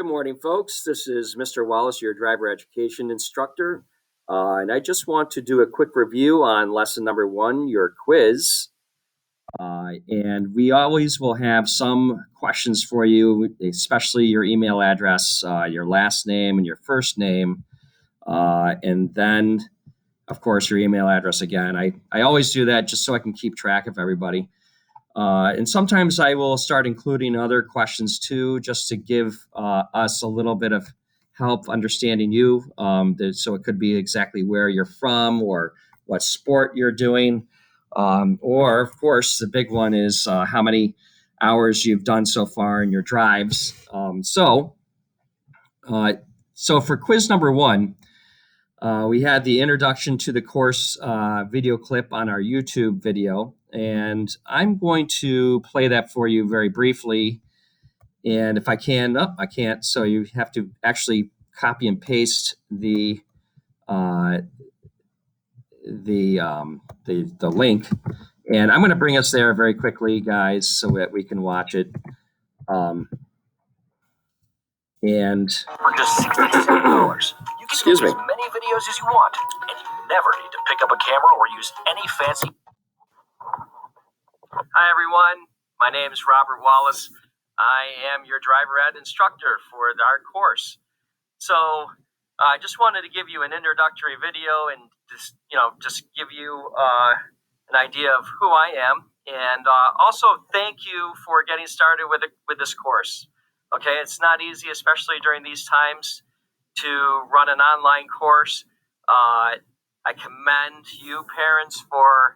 Good morning, folks. This is Mr. Wallace, your driver education instructor. And I just want to do a quick review on lesson number 1, your quiz. And we always will have some questions for you, especially your email address, your last name and your first name. And then, of course, your email address again. I always do that just so I can keep track of everybody. And sometimes I will start including other questions too, just to give us a little bit of help understanding you. So it could be exactly where you're from or what sport you're doing. Or, of course, the big one is how many hours you've done so far in your drives. So for quiz number 1, we had the introduction to the course video clip on our YouTube video, and I'm going to play that for you very briefly. And if I can, I can't. So you have to actually copy and paste the link. And I'm going to bring us there very quickly, guys, so that we can watch it. And for just $67, you can Excuse make me. as many videos as you want, and you never need to pick up a camera or use any fancy. Hi, everyone. My name is Robert Wallace. I am your driver ed instructor for our course. So I just wanted to give you an introductory video and just give you an idea of who I am, and also thank you for getting started with this course. Okay, it's not easy, especially during these times, to run an online course. I commend you, parents, for...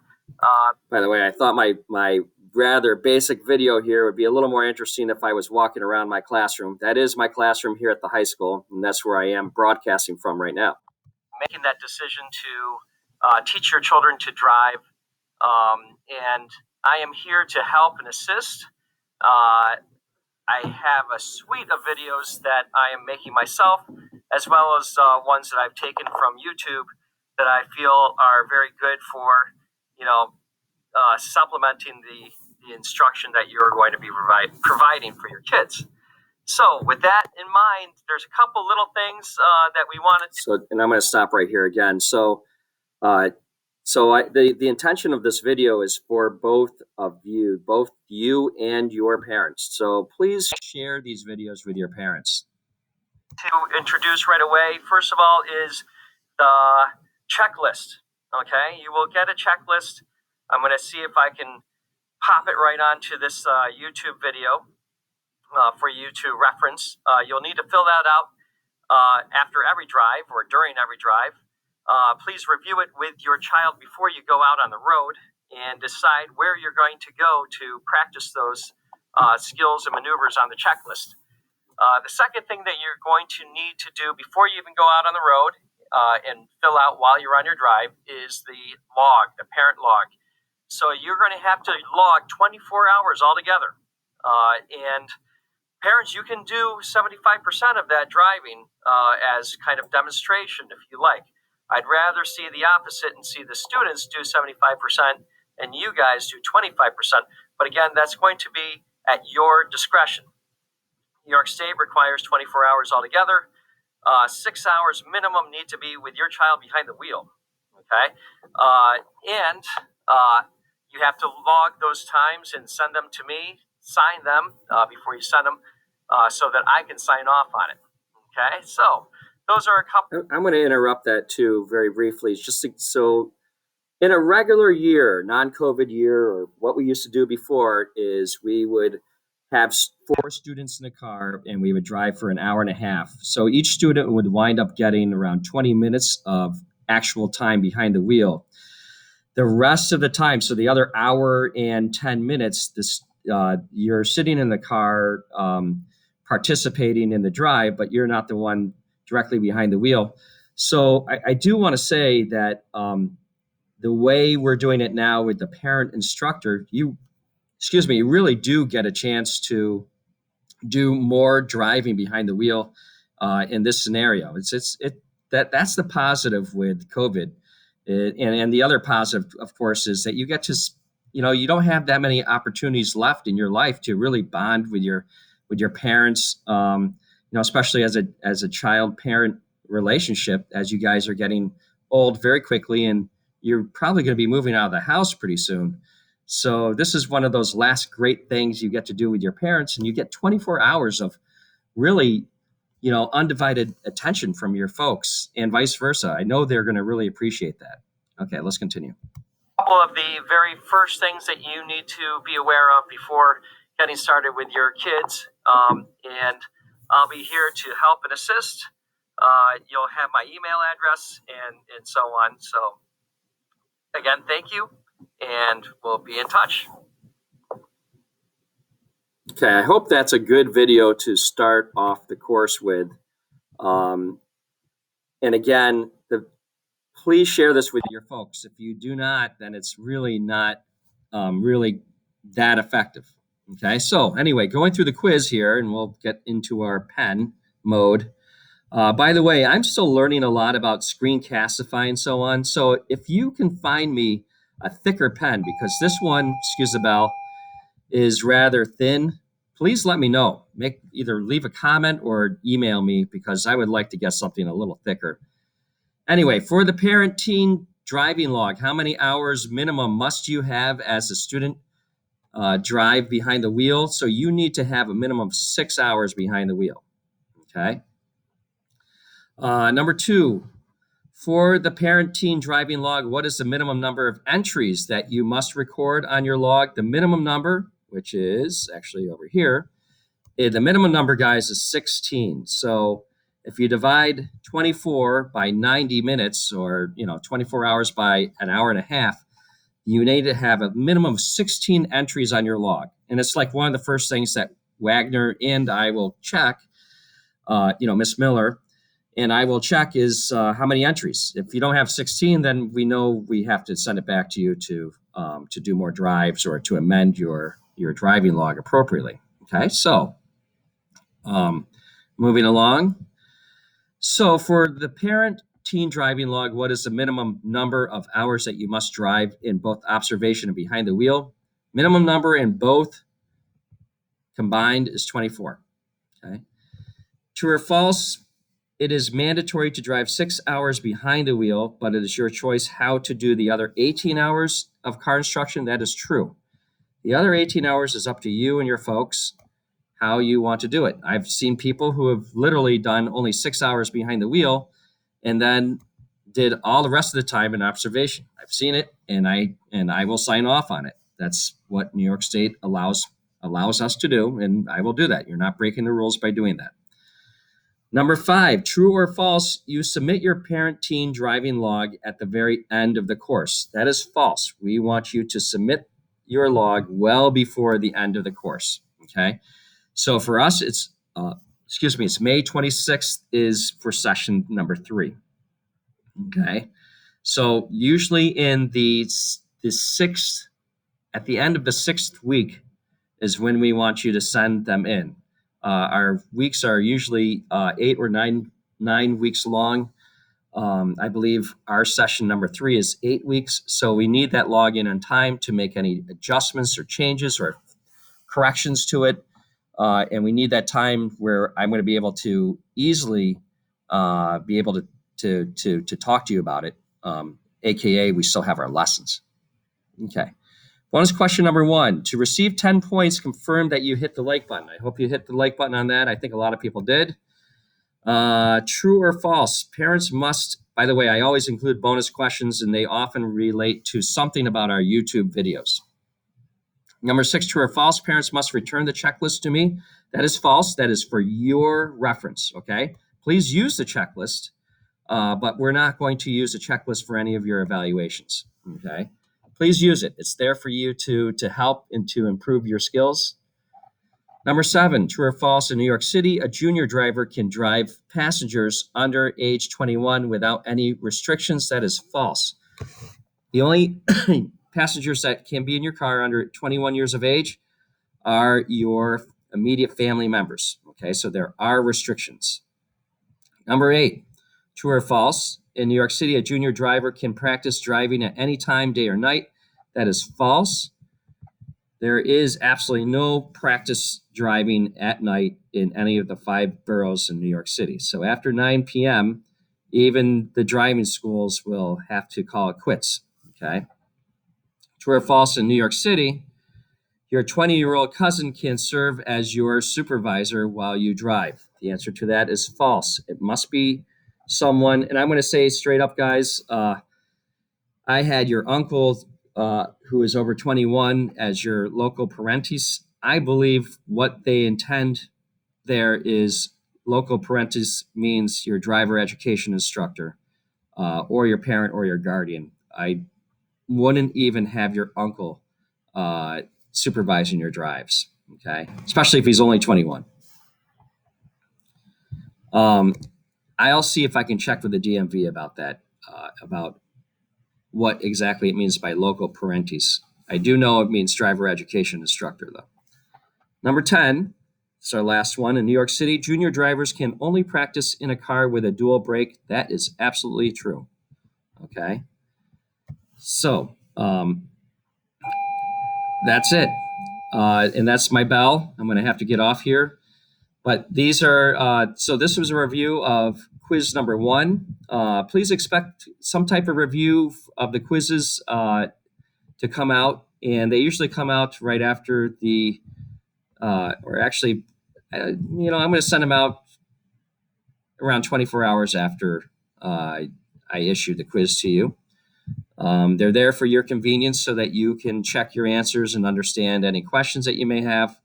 By the way, I thought my rather basic video here would be a little more interesting if I was walking around my classroom. That is my classroom here at the high school, and that's where I am broadcasting from right now. Making that decision to teach your children to drive, and I am here to help and assist. I have a suite of videos that I am making myself, as well as ones that I've taken from YouTube that I feel are very good for, supplementing the instruction that you're going to be providing for your kids. So with that in mind, there's a couple little things that we wanted to... And I'm going to stop right here again. The intention of this video is for both you and your parents. So please share these videos with your parents. To introduce right away, first of all, is the checklist. Okay, you will get a checklist. I'm going to see if I can pop it right onto this YouTube video for you to reference. You'll need to fill that out after every drive or during every drive. Please review it with your child before you go out on the road and decide where you're going to go to practice those skills and maneuvers on the checklist. The second thing that you're going to need to do before you even go out on the road and fill out while you're on your drive is the log, the parent log. So you're going to have to log 24 hours altogether. And parents, you can do 75% of that driving as kind of demonstration if you like. I'd rather see the opposite and see the students do 75% and you guys do 25%. But again, that's going to be at your discretion. New York State requires 24 hours altogether. 6 hours minimum need to be with your child behind the wheel. Okay? And you have to log those times and send them to me, sign them before you send them so that I can sign off on it. Okay? So those are a couple... I'm going to interrupt that too very briefly. So in a regular year, non-COVID year, or what we used to do before is we would have 4 students in the car and we would drive for an hour and a half. So each student would wind up getting around 20 minutes of actual time behind the wheel. The rest of the time, so the other hour and 10 minutes, you're sitting in the car participating in the drive, but you're not the one directly behind the wheel. So I do want to say that the way we're doing it now with the parent instructor, you really do get a chance to do more driving behind the wheel in this scenario. That's the positive with COVID. And the other positive, of course, is that you get to, you don't have that many opportunities left in your life to really bond with your parents. especially as a child parent relationship, as you guys are getting old very quickly, and you're probably going to be moving out of the house pretty soon. So this is one of those last great things you get to do with your parents, and you get 24 hours of really, undivided attention from your folks, and vice versa. I know they're going to really appreciate that. Okay, let's continue. A couple of the very first things that you need to be aware of before getting started with your kids, and I'll be here to help and assist. You'll have my email address and so on. So again, thank you, and we'll be in touch. Okay, I hope that's a good video to start off the course with. And again, please share this with your folks. If you do not, then it's really not really that effective. Okay, so anyway, going through the quiz here, and we'll get into our pen mode. By the way, I'm still learning a lot about screencastify and so on. So if you can find me a thicker pen, because this one, excuse the bell, is rather thin, please let me know. Either leave a comment or email me, because I would like to get something a little thicker. Anyway, for the parent-teen driving log, how many hours minimum must you have as a student drive behind the wheel? So you need to have a minimum of 6 hours behind the wheel. Okay. Number 2, for the parent-teen driving log, what is the minimum number of entries that you must record on your log? The minimum number, which is actually over here, the minimum number, guys, is 16. So if you divide 24 by 90 minutes, or 24 hours by an hour and a half, you need to have a minimum of 16 entries on your log. And it's like one of the first things that Wagner and I will check, Miss Miller, and I will check is how many entries. If you don't have 16, then we know we have to send it back to you to do more drives or to amend your driving log appropriately. Okay, so moving along. So for the parent-teen driving log, what is the minimum number of hours that you must drive in both observation and behind the wheel? Minimum number in both combined is 24. Okay. True or false? It is mandatory to drive 6 hours behind the wheel, but it is your choice how to do the other 18 hours of car instruction. That is true. The other 18 hours is up to you and your folks, how you want to do it. I've seen people who have literally done only 6 hours behind the wheel and then did all the rest of the time in observation. I've seen it, and I will sign off on it. That's what New York State allows us to do, and I will do that. You're not breaking the rules by doing that. Number 5, true or false, you submit your parent-teen driving log at the very end of the course. That is false. We want you to submit your log well before the end of the course. Okay. So for us, it's May 26th is for session number 3. Okay. So usually in the 6th, at the end of the 6th week is when we want you to send them in. Our weeks are usually 8 or 9 weeks long. I believe our session number 3 is 8 weeks. So we need that login on time to make any adjustments or changes or corrections to it. And we need that time where I'm going to be able to easily be able to talk to you about it. AKA, we still have our lessons. Okay. Bonus question number 1. To receive 10 points, confirm that you hit the like button. I hope you hit the like button on that. I think a lot of people did. True or false? Parents must, by the way, I always include bonus questions, and they often relate to something about our YouTube videos. Number 6, true or false? Parents must return the checklist to me. That is false. That is for your reference, okay? Please use the checklist, but we're not going to use a checklist for any of your evaluations, okay? Please use it. It's there for you to help and to improve your skills. Number 7, true or false? In New York City, a junior driver can drive passengers under age 21 without any restrictions. That is false. The only passengers that can be in your car under 21 years of age are your immediate family members. Okay, so there are restrictions. Number 8, true or false? In New York City, a junior driver can practice driving at any time, day or night. That is false. there is absolutely no practice driving at night in any of the 5 boroughs in New York City. So after 9 p.m., even the driving schools will have to call it quits. Okay. True or false, in New York City, your 20-year-old cousin can serve as your supervisor while you drive. The answer to that is false. It must be someone, and I'm going to say straight up, guys, I had your uncle who is over 21 as your local parentis. I believe what they intend there is local parentis means your driver education instructor or your parent or your guardian. I wouldn't even have your uncle supervising your drives, okay? Especially if he's only 21. I'll see if I can check with the DMV about that, about what exactly it means by local parentis. I do know it means driver education instructor, though. Number 10, it's our last one. In New York City, junior drivers can only practice in a car with a dual brake. That is absolutely true. Okay. So that's it. And that's my bell. I'm going to have to get off here. But these are, so this was a review of quiz number 1. Please expect some type of review of the quizzes to come out. And they usually come out right after the, or actually, I'm going to send them out around 24 hours after I issue the quiz to you. They're there for your convenience so that you can check your answers and understand any questions that you may have.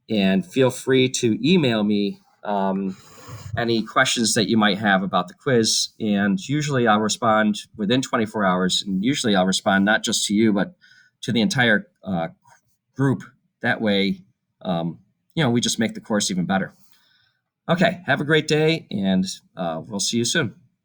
And feel free to email me any questions that you might have about the quiz. And usually I'll respond within 24 hours. And usually I'll respond not just to you, but to the entire group. That way, we just make the course even better. Okay, have a great day, and we'll see you soon.